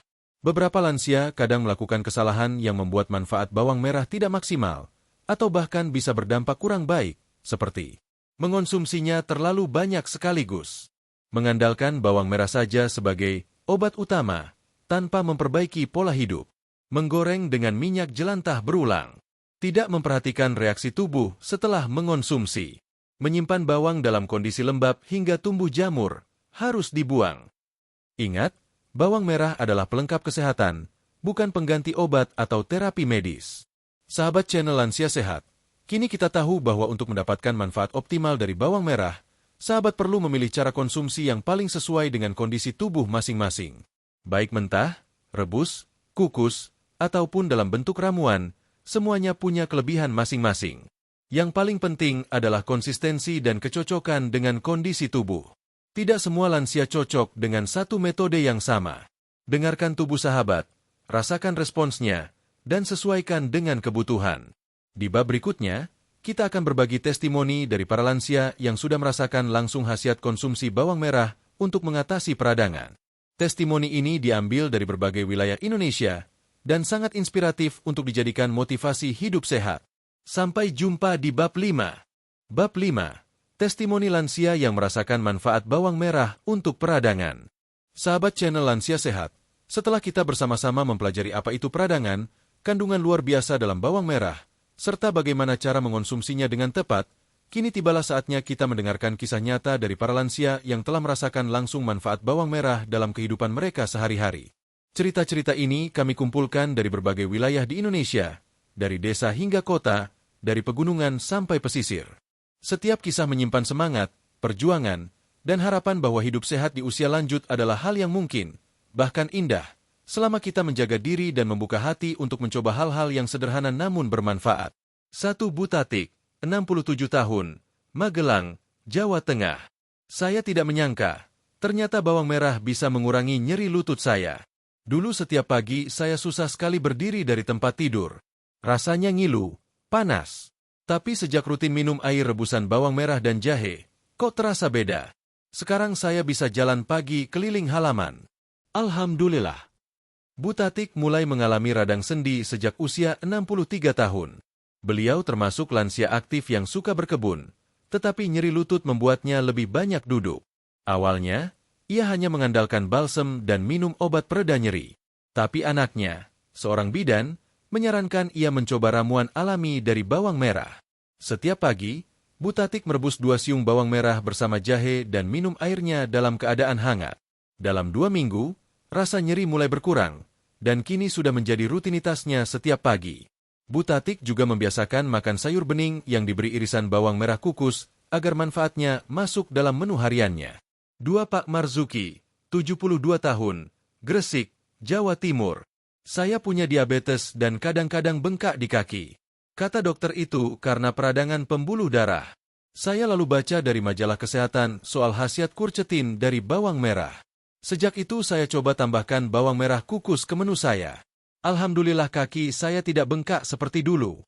Beberapa lansia kadang melakukan kesalahan yang membuat manfaat bawang merah tidak maksimal, atau bahkan bisa berdampak kurang baik, seperti Mengonsumsinya terlalu banyak sekaligus. Mengandalkan bawang merah saja sebagai obat utama, tanpa memperbaiki pola hidup. Menggoreng dengan minyak jelantah berulang. Tidak memperhatikan reaksi tubuh setelah mengonsumsi. Menyimpan bawang dalam kondisi lembab hingga tumbuh jamur, harus dibuang. Ingat, bawang merah adalah pelengkap kesehatan, bukan pengganti obat atau terapi medis. Sahabat channel Lansia Sehat, kini kita tahu bahwa untuk mendapatkan manfaat optimal dari bawang merah, sahabat perlu memilih cara konsumsi yang paling sesuai dengan kondisi tubuh masing-masing. Baik mentah, rebus, kukus, ataupun dalam bentuk ramuan, semuanya punya kelebihan masing-masing. Yang paling penting adalah konsistensi dan kecocokan dengan kondisi tubuh. Tidak semua lansia cocok dengan satu metode yang sama. Dengarkan tubuh sahabat, rasakan responsnya, dan sesuaikan dengan kebutuhan. Di bab berikutnya, kita akan berbagi testimoni dari para lansia yang sudah merasakan langsung khasiat konsumsi bawang merah untuk mengatasi peradangan. Testimoni ini diambil dari berbagai wilayah Indonesia, dan sangat inspiratif untuk dijadikan motivasi hidup sehat. Sampai jumpa di bab 5. Bab 5. Testimoni lansia yang merasakan manfaat bawang merah untuk peradangan. Sahabat channel Lansia Sehat, setelah kita bersama-sama mempelajari apa itu peradangan, kandungan luar biasa dalam bawang merah, serta bagaimana cara mengonsumsinya dengan tepat, kini tibalah saatnya kita mendengarkan kisah nyata dari para lansia yang telah merasakan langsung manfaat bawang merah dalam kehidupan mereka sehari-hari. Cerita-cerita ini kami kumpulkan dari berbagai wilayah di Indonesia, dari desa hingga kota, dari pegunungan sampai pesisir. Setiap kisah menyimpan semangat, perjuangan, dan harapan bahwa hidup sehat di usia lanjut adalah hal yang mungkin, bahkan indah, selama kita menjaga diri dan membuka hati untuk mencoba hal-hal yang sederhana namun bermanfaat. 1. Butatik, 67 tahun, Magelang, Jawa Tengah. Saya tidak menyangka, ternyata bawang merah bisa mengurangi nyeri lutut saya. Dulu setiap pagi saya susah sekali berdiri dari tempat tidur. Rasanya ngilu, panas. Tapi sejak rutin minum air rebusan bawang merah dan jahe, kok terasa beda. Sekarang saya bisa jalan pagi keliling halaman. Alhamdulillah. Butatik mulai mengalami radang sendi sejak usia 63 tahun. Beliau termasuk lansia aktif yang suka berkebun, tetapi nyeri lutut membuatnya lebih banyak duduk. Awalnya, ia hanya mengandalkan balsem dan minum obat pereda nyeri. Tapi anaknya, seorang bidan, menyarankan ia mencoba ramuan alami dari bawang merah. Setiap pagi, Butatik merebus 2 siung bawang merah bersama jahe dan minum airnya dalam keadaan hangat. Dalam 2 minggu, rasa nyeri mulai berkurang, dan kini sudah menjadi rutinitasnya setiap pagi. Butatik juga membiasakan makan sayur bening yang diberi irisan bawang merah kukus, agar manfaatnya masuk dalam menu hariannya. 2. Pak Marzuki, 72 tahun, Gresik, Jawa Timur. Saya punya diabetes dan kadang-kadang bengkak di kaki. Kata dokter itu karena peradangan pembuluh darah. Saya lalu baca dari majalah kesehatan soal khasiat quercetin dari bawang merah. Sejak itu saya coba tambahkan bawang merah kukus ke menu saya. Alhamdulillah kaki saya tidak bengkak seperti dulu.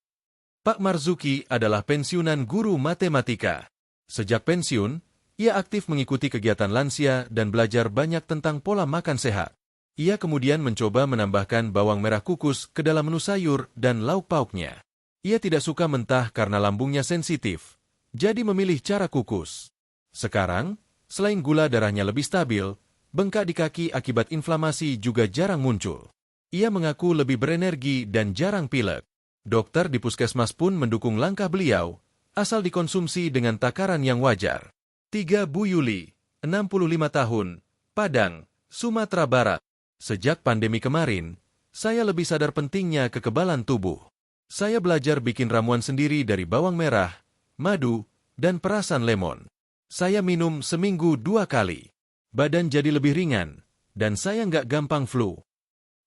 Pak Marzuki adalah pensiunan guru matematika. Sejak pensiun, ia aktif mengikuti kegiatan lansia dan belajar banyak tentang pola makan sehat. Ia kemudian mencoba menambahkan bawang merah kukus ke dalam menu sayur dan lauk pauknya. Ia tidak suka mentah karena lambungnya sensitif, jadi memilih cara kukus. Sekarang, selain gula darahnya lebih stabil, bengkak di kaki akibat inflamasi juga jarang muncul. Ia mengaku lebih berenergi dan jarang pilek. Dokter di puskesmas pun mendukung langkah beliau, asal dikonsumsi dengan takaran yang wajar. 3. Bu Yuli, 65 tahun, Padang, Sumatera Barat. Sejak pandemi kemarin, saya lebih sadar pentingnya kekebalan tubuh. Saya belajar bikin ramuan sendiri dari bawang merah, madu, dan perasan lemon. Saya minum seminggu 2 kali. Badan jadi lebih ringan, dan saya nggak gampang flu.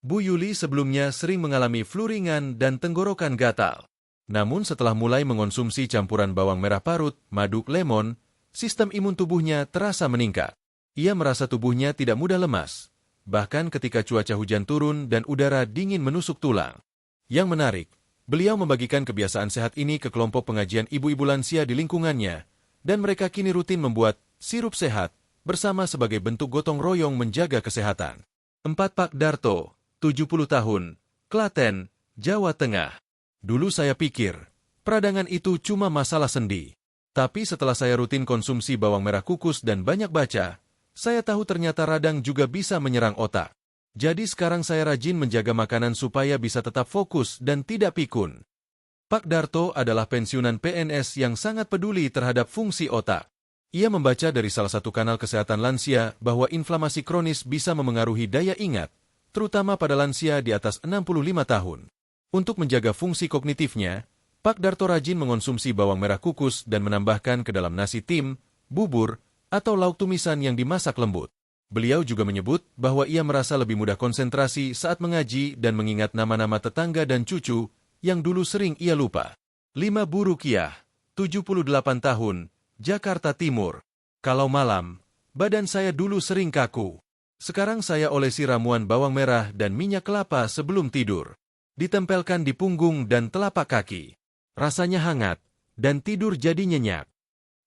Bu Yuli sebelumnya sering mengalami flu ringan dan tenggorokan gatal. Namun setelah mulai mengonsumsi campuran bawang merah parut, madu, lemon, sistem imun tubuhnya terasa meningkat. Ia merasa tubuhnya tidak mudah lemas, bahkan ketika cuaca hujan turun dan udara dingin menusuk tulang. Yang menarik, beliau membagikan kebiasaan sehat ini ke kelompok pengajian ibu-ibu lansia di lingkungannya, dan mereka kini rutin membuat sirup sehat bersama sebagai bentuk gotong royong menjaga kesehatan. 4. Pak Darto, 70 tahun, Klaten, Jawa Tengah. Dulu saya pikir, peradangan itu cuma masalah sendi. Tapi setelah saya rutin konsumsi bawang merah kukus dan banyak baca, saya tahu ternyata radang juga bisa menyerang otak. Jadi sekarang saya rajin menjaga makanan supaya bisa tetap fokus dan tidak pikun. Pak Darto adalah pensiunan PNS yang sangat peduli terhadap fungsi otak. Ia membaca dari salah satu kanal kesehatan lansia bahwa inflamasi kronis bisa memengaruhi daya ingat, terutama pada lansia di atas 65 tahun. Untuk menjaga fungsi kognitifnya, Pak Darto rajin mengonsumsi bawang merah kukus dan menambahkan ke dalam nasi tim, bubur, atau lauk tumisan yang dimasak lembut. Beliau juga menyebut bahwa ia merasa lebih mudah konsentrasi saat mengaji dan mengingat nama-nama tetangga dan cucu yang dulu sering ia lupa. 5 Bu Rukiah, 78 tahun, Jakarta Timur. Kalau malam, badan saya dulu sering kaku. Sekarang saya olesi ramuan bawang merah dan minyak kelapa sebelum tidur. Ditempelkan di punggung dan telapak kaki. Rasanya hangat, dan tidur jadi nyenyak.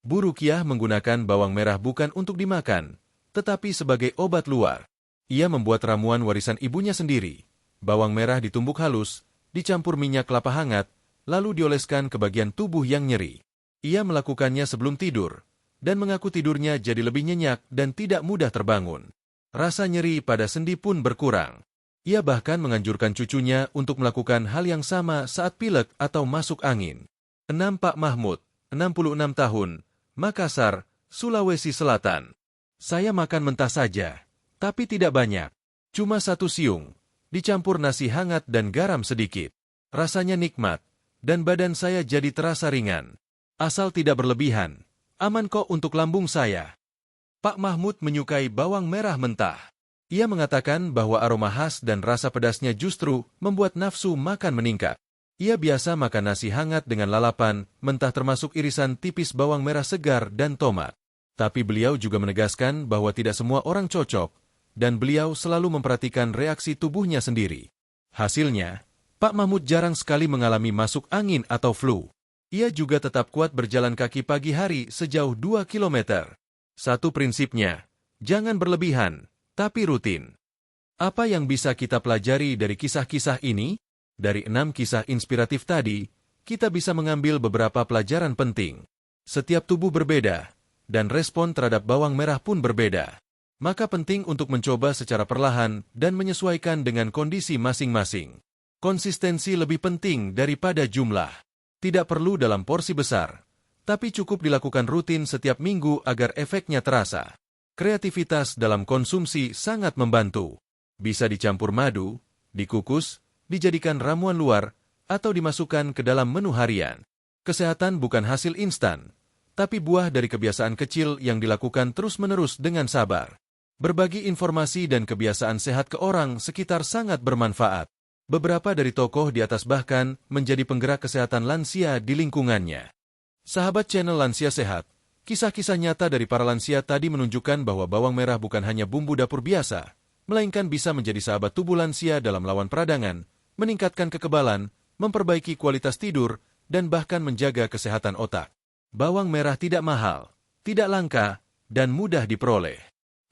Bu Rukiah menggunakan bawang merah bukan untuk dimakan, tetapi sebagai obat luar. Ia membuat ramuan warisan ibunya sendiri. Bawang merah ditumbuk halus, dicampur minyak kelapa hangat, lalu dioleskan ke bagian tubuh yang nyeri. Ia melakukannya sebelum tidur, dan mengaku tidurnya jadi lebih nyenyak dan tidak mudah terbangun. Rasa nyeri pada sendi pun berkurang. Ia bahkan menganjurkan cucunya untuk melakukan hal yang sama saat pilek atau masuk angin. 6 Pak Mahmud, 66 tahun, Makassar, Sulawesi Selatan. Saya makan mentah saja, tapi tidak banyak. Cuma 1 siung, dicampur nasi hangat dan garam sedikit. Rasanya nikmat, dan badan saya jadi terasa ringan. Asal tidak berlebihan, aman kok untuk lambung saya. Pak Mahmud menyukai bawang merah mentah. Ia mengatakan bahwa aroma khas dan rasa pedasnya justru membuat nafsu makan meningkat. Ia biasa makan nasi hangat dengan lalapan, mentah termasuk irisan tipis bawang merah segar dan tomat. Tapi beliau juga menegaskan bahwa tidak semua orang cocok, dan beliau selalu memperhatikan reaksi tubuhnya sendiri. Hasilnya, Pak Mahmud jarang sekali mengalami masuk angin atau flu. Ia juga tetap kuat berjalan kaki pagi hari sejauh 2 kilometer. Satu prinsipnya, jangan berlebihan, tapi rutin. Apa yang bisa kita pelajari dari kisah-kisah ini? Dari 6 kisah inspiratif tadi, kita bisa mengambil beberapa pelajaran penting. Setiap tubuh berbeda, dan respon terhadap bawang merah pun berbeda. Maka penting untuk mencoba secara perlahan dan menyesuaikan dengan kondisi masing-masing. Konsistensi lebih penting daripada jumlah. Tidak perlu dalam porsi besar, tapi cukup dilakukan rutin setiap minggu agar efeknya terasa. Kreativitas dalam konsumsi sangat membantu. Bisa dicampur madu, dikukus, dijadikan ramuan luar, atau dimasukkan ke dalam menu harian. Kesehatan bukan hasil instan, tapi buah dari kebiasaan kecil yang dilakukan terus-menerus dengan sabar. Berbagi informasi dan kebiasaan sehat ke orang sekitar sangat bermanfaat. Beberapa dari tokoh di atas bahkan menjadi penggerak kesehatan lansia di lingkungannya. Sahabat channel Lansia Sehat, kisah-kisah nyata dari para lansia tadi menunjukkan bahwa bawang merah bukan hanya bumbu dapur biasa, melainkan bisa menjadi sahabat tubuh lansia dalam melawan peradangan, meningkatkan kekebalan, memperbaiki kualitas tidur, dan bahkan menjaga kesehatan otak. Bawang merah tidak mahal, tidak langka, dan mudah diperoleh.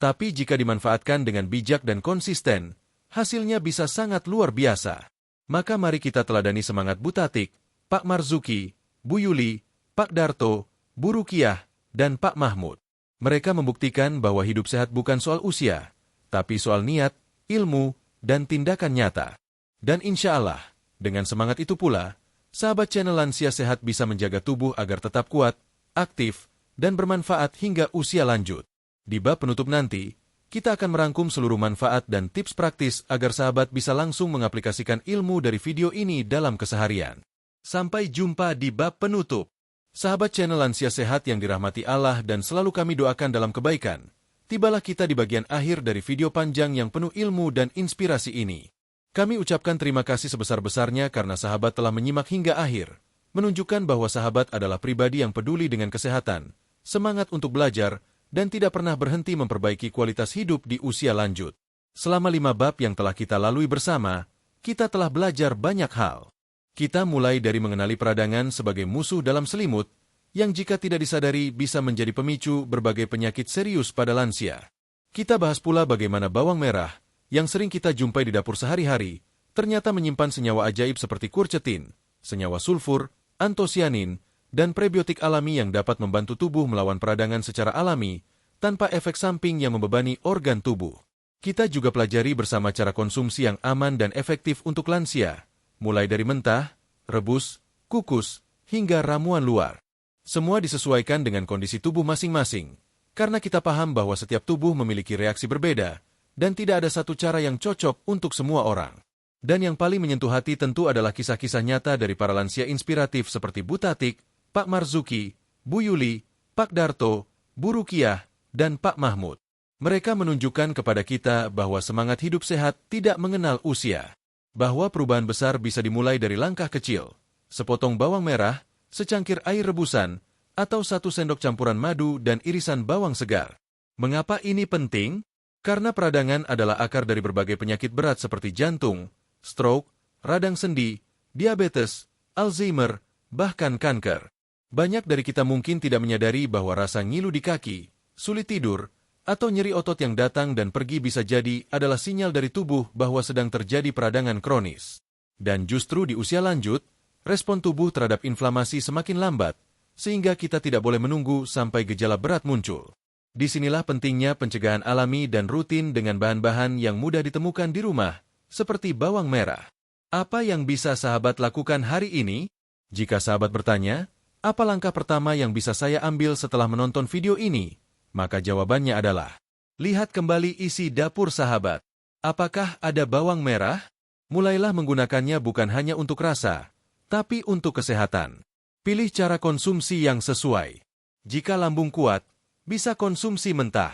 Tapi jika dimanfaatkan dengan bijak dan konsisten, hasilnya bisa sangat luar biasa. Maka mari kita teladani semangat Bu Tatik, Pak Marzuki, Bu Yuli, Pak Darto, Bu Rukiah, dan Pak Mahmud. Mereka membuktikan bahwa hidup sehat bukan soal usia, tapi soal niat, ilmu, dan tindakan nyata. Dan insya Allah, dengan semangat itu pula, sahabat channel Lansia Sehat bisa menjaga tubuh agar tetap kuat, aktif, dan bermanfaat hingga usia lanjut. Di bab penutup nanti, kita akan merangkum seluruh manfaat dan tips praktis agar sahabat bisa langsung mengaplikasikan ilmu dari video ini dalam keseharian. Sampai jumpa di bab penutup. Sahabat channel Lansia Sehat yang dirahmati Allah dan selalu kami doakan dalam kebaikan, tibalah kita di bagian akhir dari video panjang yang penuh ilmu dan inspirasi ini. Kami ucapkan terima kasih sebesar-besarnya karena sahabat telah menyimak hingga akhir, menunjukkan bahwa sahabat adalah pribadi yang peduli dengan kesehatan, semangat untuk belajar, dan tidak pernah berhenti memperbaiki kualitas hidup di usia lanjut. Selama 5 bab yang telah kita lalui bersama, kita telah belajar banyak hal. Kita mulai dari mengenali peradangan sebagai musuh dalam selimut, yang jika tidak disadari bisa menjadi pemicu berbagai penyakit serius pada lansia. Kita bahas pula bagaimana bawang merah, yang sering kita jumpai di dapur sehari-hari, ternyata menyimpan senyawa ajaib seperti quercetin, senyawa sulfur, antosianin, dan prebiotik alami yang dapat membantu tubuh melawan peradangan secara alami tanpa efek samping yang membebani organ tubuh. Kita juga pelajari bersama cara konsumsi yang aman dan efektif untuk lansia, mulai dari mentah, rebus, kukus, hingga ramuan luar. Semua disesuaikan dengan kondisi tubuh masing-masing, karena kita paham bahwa setiap tubuh memiliki reaksi berbeda, dan tidak ada satu cara yang cocok untuk semua orang. Dan yang paling menyentuh hati tentu adalah kisah-kisah nyata dari para lansia inspiratif seperti Bu Tatik, Pak Marzuki, Bu Yuli, Pak Darto, Bu Rukiah, dan Pak Mahmud. Mereka menunjukkan kepada kita bahwa semangat hidup sehat tidak mengenal usia. Bahwa perubahan besar bisa dimulai dari langkah kecil, sepotong bawang merah, secangkir air rebusan, atau 1 sendok campuran madu dan irisan bawang segar. Mengapa ini penting? Karena peradangan adalah akar dari berbagai penyakit berat seperti jantung, stroke, radang sendi, diabetes, Alzheimer, bahkan kanker. Banyak dari kita mungkin tidak menyadari bahwa rasa ngilu di kaki, sulit tidur, atau nyeri otot yang datang dan pergi bisa jadi adalah sinyal dari tubuh bahwa sedang terjadi peradangan kronis. Dan justru di usia lanjut, respon tubuh terhadap inflamasi semakin lambat, sehingga kita tidak boleh menunggu sampai gejala berat muncul. Disinilah pentingnya pencegahan alami dan rutin dengan bahan-bahan yang mudah ditemukan di rumah, seperti bawang merah. Apa yang bisa sahabat lakukan hari ini? Jika sahabat bertanya, apa langkah pertama yang bisa saya ambil setelah menonton video ini? Maka jawabannya adalah, lihat kembali isi dapur sahabat. Apakah ada bawang merah? Mulailah menggunakannya bukan hanya untuk rasa, tapi untuk kesehatan. Pilih cara konsumsi yang sesuai. Jika lambung kuat, bisa konsumsi mentah.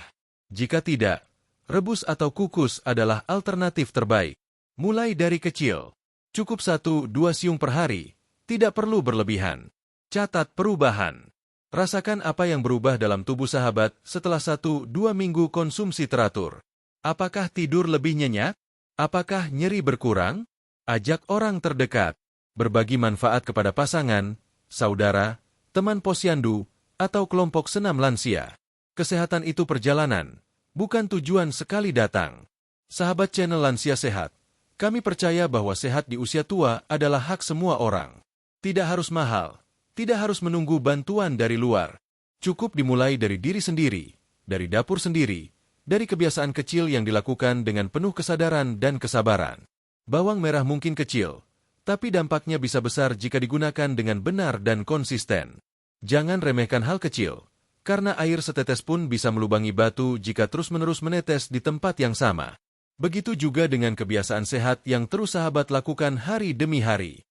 Jika tidak, rebus atau kukus adalah alternatif terbaik. Mulai dari kecil. Cukup 1-2 siung per hari. Tidak perlu berlebihan. Catat perubahan. Rasakan apa yang berubah dalam tubuh sahabat setelah 1-2 minggu konsumsi teratur. Apakah tidur lebih nyenyak? Apakah nyeri berkurang? Ajak orang terdekat. Berbagi manfaat kepada pasangan, saudara, teman posyandu, atau kelompok senam lansia. Kesehatan itu perjalanan, bukan tujuan sekali datang. Sahabat channel Lansia Sehat, kami percaya bahwa sehat di usia tua adalah hak semua orang. Tidak harus mahal. Tidak harus menunggu bantuan dari luar. Cukup dimulai dari diri sendiri, dari dapur sendiri, dari kebiasaan kecil yang dilakukan dengan penuh kesadaran dan kesabaran. Bawang merah mungkin kecil, tapi dampaknya bisa besar jika digunakan dengan benar dan konsisten. Jangan remehkan hal kecil, karena air setetes pun bisa melubangi batu jika terus-menerus menetes di tempat yang sama. Begitu juga dengan kebiasaan sehat yang terus sahabat lakukan hari demi hari.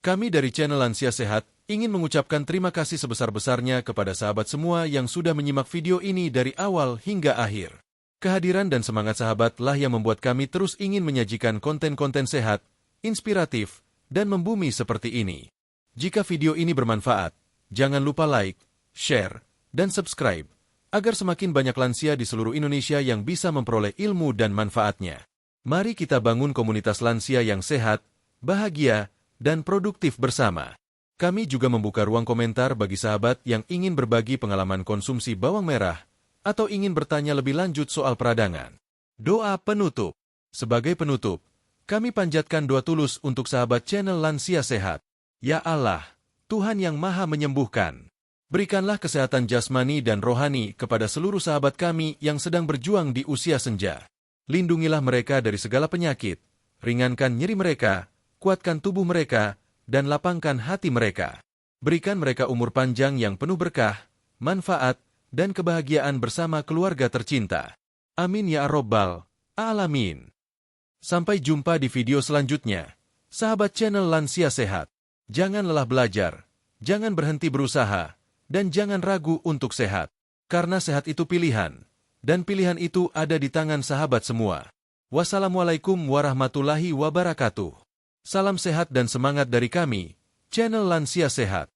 Kami dari channel Lansia Sehat ingin mengucapkan terima kasih sebesar-besarnya kepada sahabat semua yang sudah menyimak video ini dari awal hingga akhir. Kehadiran dan semangat sahabatlah yang membuat kami terus ingin menyajikan konten-konten sehat, inspiratif, dan membumi seperti ini. Jika video ini bermanfaat, jangan lupa like, share, dan subscribe, agar semakin banyak lansia di seluruh Indonesia yang bisa memperoleh ilmu dan manfaatnya. Mari kita bangun komunitas lansia yang sehat, bahagia, dan produktif bersama. Kami juga membuka ruang komentar bagi sahabat yang ingin berbagi pengalaman konsumsi bawang merah atau ingin bertanya lebih lanjut soal peradangan. Doa penutup. Sebagai penutup, kami panjatkan doa tulus untuk sahabat channel Lansia Sehat. Ya Allah, Tuhan yang Maha Menyembuhkan, berikanlah kesehatan jasmani dan rohani kepada seluruh sahabat kami yang sedang berjuang di usia senja. Lindungilah mereka dari segala penyakit, ringankan nyeri mereka, kuatkan tubuh mereka, dan lapangkan hati mereka. Berikan mereka umur panjang yang penuh berkah, manfaat, dan kebahagiaan bersama keluarga tercinta. Amin ya Rabbal Alamin. Sampai jumpa di video selanjutnya. Sahabat channel Lansia Sehat, jangan lelah belajar, jangan berhenti berusaha, dan jangan ragu untuk sehat. Karena sehat itu pilihan, dan pilihan itu ada di tangan sahabat semua. Wassalamualaikum warahmatullahi wabarakatuh. Salam sehat dan semangat dari kami, channel Lansia Sehat.